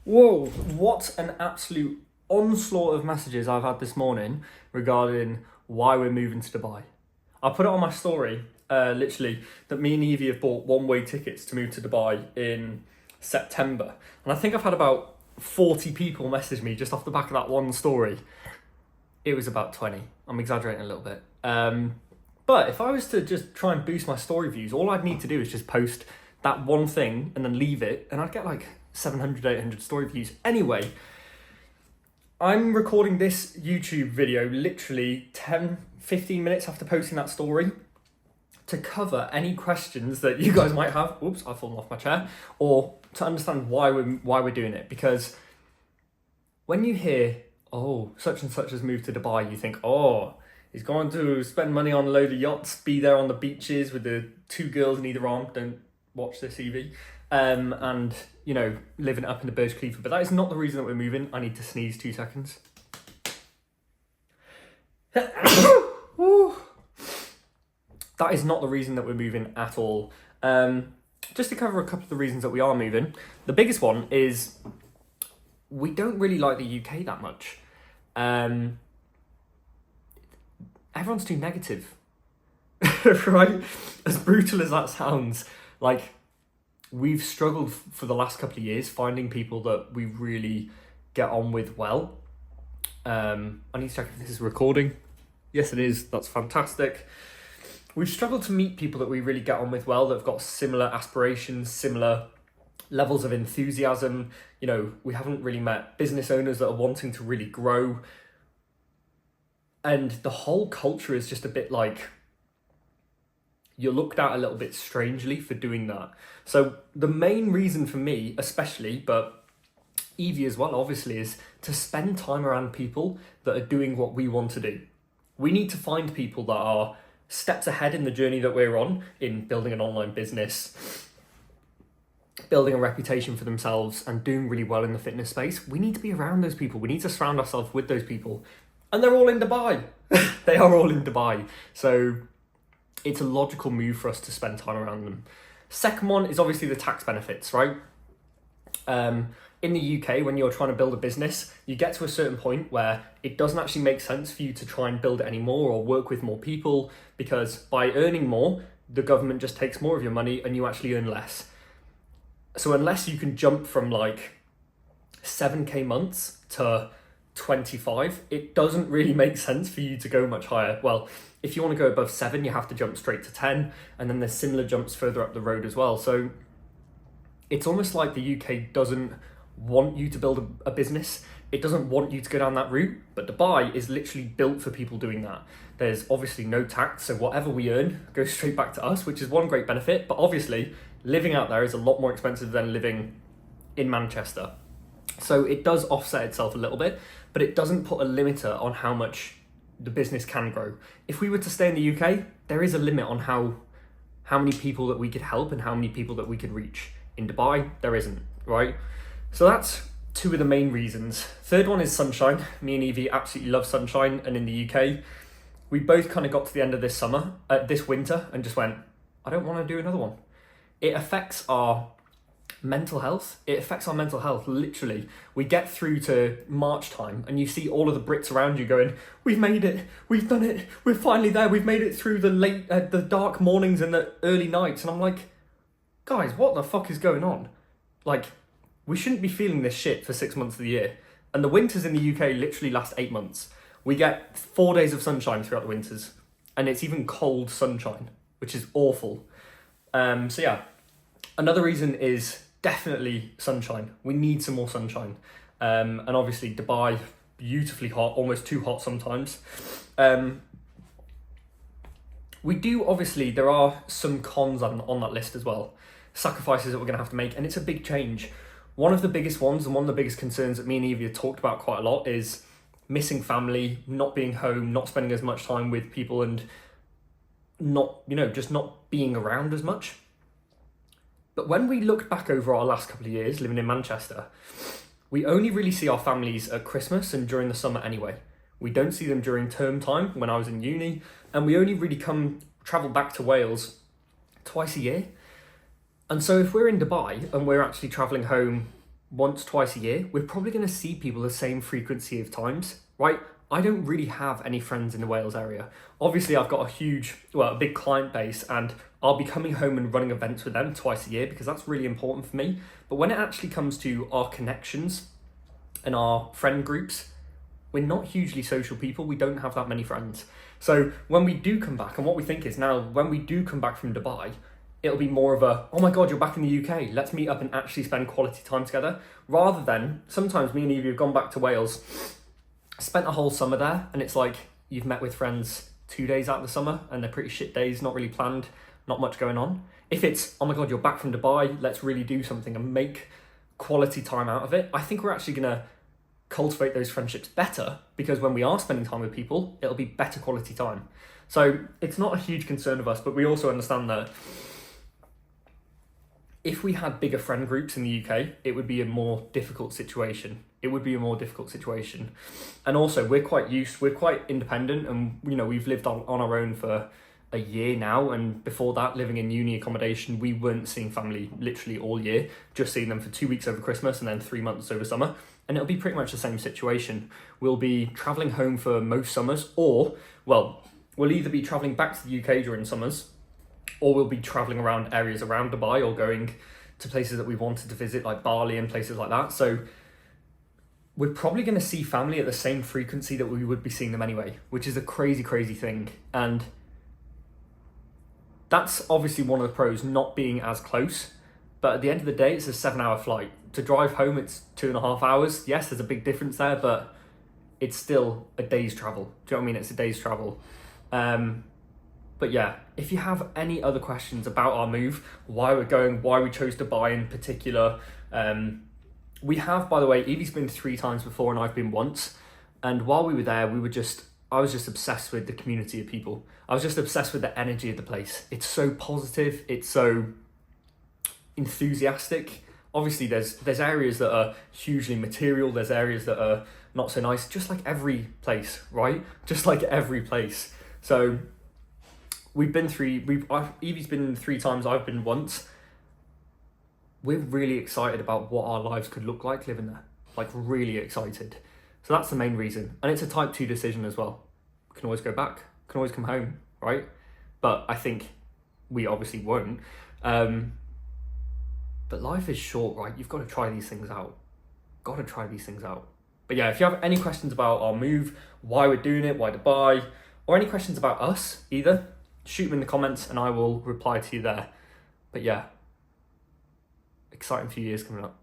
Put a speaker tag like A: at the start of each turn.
A: Whoa, what an absolute onslaught of messages I've had this morning regarding why we're moving to Dubai. I put it on my story, literally, that me and Evie have bought one-way tickets to move to Dubai in September. And I think I've had about 40 people message me just off the back of that one story. It was about 20. I'm exaggerating a little bit. But if I was to just try and boost my story views, all I'd need to do is just post that one thing and then leave it, and I'd get like 700, 800 story views. Anyway, I'm recording this YouTube video literally 10, 15 minutes after posting that story to cover any questions that you guys might have. Oops, I've fallen off my chair. Or to understand why we're doing it. Because when you hear, oh, such and such has moved to Dubai, you think, oh, he's going to spend money on a load of yachts, be there on the beaches with the two girls in either arm. Don't watch this, Evie. And, you know, living up in the Burj Khalifa. But that is not the reason that we're moving. I need to sneeze 2 seconds. That is not the reason that we're moving at all. Just to cover a couple of the reasons that we are moving. The biggest one is we don't really like the UK that much. Everyone's too negative. Right? As brutal as that sounds, like, we've struggled for the last couple of years finding people that we really get on with well. I need to check if this is recording. Yes, it is. That's fantastic. We've struggled to meet people that we really get on with well, that have got similar aspirations, similar levels of enthusiasm. You know, we haven't really met business owners that are wanting to really grow. And the whole culture is just a bit like, you're looked at a little bit strangely for doing that. So the main reason for me, especially, but Evie as well, obviously, is to spend time around people that are doing what we want to do. We need to find people that are steps ahead in the journey that we're on in building an online business, building a reputation for themselves and doing really well in the fitness space. We need to be around those people. We need to surround ourselves with those people. And they're all in Dubai. They are all in Dubai. So it's a logical move for us to spend time around them. Second one is obviously the tax benefits, right? In the UK, when you're trying to build a business, you get to a certain point where it doesn't actually make sense for you to try and build it anymore or work with more people, because by earning more, the government just takes more of your money and you actually earn less. So unless you can jump from like 7k months to 25, it doesn't really make sense for you to go much higher. Well, if you want to go above 7, you have to jump straight to 10, and then there's similar jumps further up the road as well. So it's almost like the UK doesn't want you to build a business. It doesn't want you to go down that route, but Dubai is literally built for people doing that. There's obviously no tax, so whatever we earn goes straight back to us, which is one great benefit. But obviously, living out there is a lot more expensive than living in Manchester. So it does offset itself a little bit, but it doesn't put a limiter on how much the business can grow. If we were to stay in the UK, there is a limit on how many people that we could help and how many people that we could reach. In Dubai, there isn't, right? So that's 2 of the main reasons. Third one is sunshine. Me and Evie absolutely love sunshine, and in the UK, we both kind of got to the end of this winter and just went, I don't want to do another one. It affects our mental health. It affects our mental health, literally. We get through to March time and you see all of the Brits around you going, we've made it, we've done it, we're finally there, we've made it through the dark mornings and the early nights. And I'm like, guys, what the fuck is going on? Like, we shouldn't be feeling this shit for 6 months of the year. And the winters in the UK literally last 8 months. We get 4 days of sunshine throughout the winters. And it's even cold sunshine, which is awful. So yeah, another reason is definitely sunshine. We need some more sunshine. And obviously Dubai, beautifully hot, almost too hot sometimes. We do, obviously, there are some cons on that list as well. Sacrifices that we're going to have to make, and it's a big change. One of the biggest ones and one of the biggest concerns that me and Evie have talked about quite a lot is missing family, not being home, not spending as much time with people, and not, just not being around as much. But when we look back over our last couple of years living in Manchester, we only really see our families at Christmas and during the summer anyway. We don't see them during term time when I was in uni, and we only really travel back to Wales twice a year. And so if we're in Dubai and we're actually travelling home once, twice a year, we're probably going to see people the same frequency of times, right? I don't really have any friends in the Wales area. Obviously, I've got a big client base, and I'll be coming home and running events with them twice a year because that's really important for me. But when it actually comes to our connections and our friend groups, we're not hugely social people. We don't have that many friends. So when we do come back, and what we think is now, when we do come back from Dubai, it'll be more of a, oh my God, you're back in the UK. Let's meet up and actually spend quality time together. Rather than, sometimes me and Evie have gone back to Wales, spent a whole summer there, and it's like you've met with friends 2 days out of the summer and they're pretty shit days, not really planned, not much going on. If it's, oh my God, you're back from Dubai, let's really do something and make quality time out of it, I think we're actually gonna cultivate those friendships better, because when we are spending time with people, it'll be better quality time. So it's not a huge concern of us, but we also understand that if we had bigger friend groups in the UK, it would be a more difficult situation. And also, we're quite independent, and we've lived on our own for a year now, and before that, living in uni accommodation, we weren't seeing family literally all year, just seeing them for 2 weeks over Christmas and then 3 months over summer. And it'll be pretty much the same situation. We'll be traveling home for most summers, or, well, we'll either be traveling back to the UK during summers, or we'll be traveling around areas around Dubai, or going to places that we wanted to visit, like Bali and places like that. So we're probably going to see family at the same frequency that we would be seeing them anyway, which is a crazy, crazy thing. And that's obviously one of the pros, not being as close. But at the end of the day, it's a 7-hour flight. To drive home, it's 2.5 hours. Yes, there's a big difference there, but it's still a day's travel. Do you know what I mean? It's a day's travel. But yeah, if you have any other questions about our move, why we're going, why we chose Dubai in particular, we have, by the way, Evie's been 3 times before and I've been once. And while we were there, I was just obsessed with the community of people. I was just obsessed with the energy of the place. It's so positive. It's so enthusiastic. Obviously, there's areas that are hugely material. There's areas that are not so nice, just like every place, right? Just like every place. So Evie's been 3 times, I've been once. We're really excited about what our lives could look like living there. Like, really excited. So that's the main reason. And it's a type 2 decision as well. We can always go back, can always come home, right? But I think we obviously won't. But life is short, right? You've got to try these things out. But yeah, if you have any questions about our move, why we're doing it, why Dubai, or any questions about us either, shoot them in the comments and I will reply to you there. But yeah, exciting few years coming up.